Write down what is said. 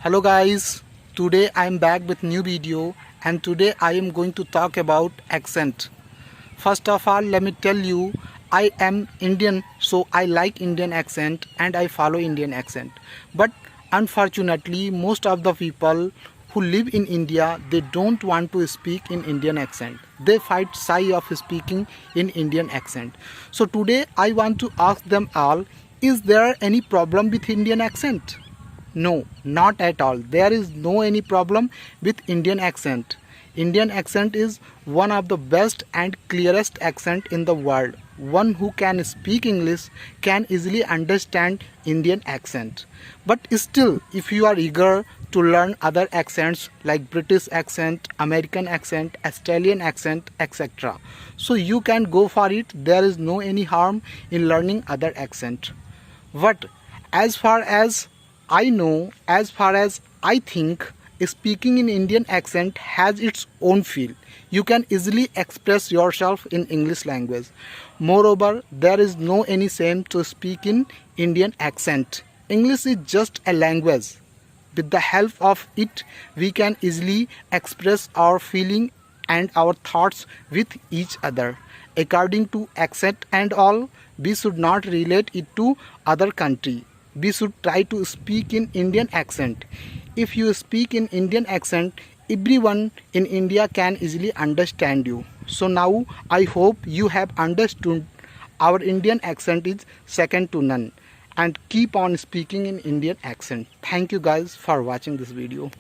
Hello guys, today I am back with new video and today I am going to talk about accent. First of all, let me tell you, I am Indian, so I like Indian accent and I follow Indian accent. But unfortunately, most of the people who live in India, they don't want to speak in Indian accent. They fight shy of speaking in Indian accent. So today I want to ask them all, is there any problem with Indian accent? No, not at all. There is no any problem with Indian accent. Indian accent is one of the best and clearest accent in the world. One who can speak English can easily understand Indian accent. But still, if you are eager to learn other accents like British accent, American accent, Australian accent, etc., so you can go for it. There is no any harm in learning other accent. But as far as I know, as far as I think, speaking in Indian accent has its own feel. You can easily express yourself in English language. Moreover, there is no any shame to speak in Indian accent. English is just a language. With the help of it, we can easily express our feeling and our thoughts with each other. According to accent and all, we should not relate it to other country. We should try to speak in Indian accent. If you speak in Indian accent, everyone in India can easily understand you. So now I hope you have understood our Indian accent is second to none, and keep on speaking in Indian accent. Thank you guys for watching this video.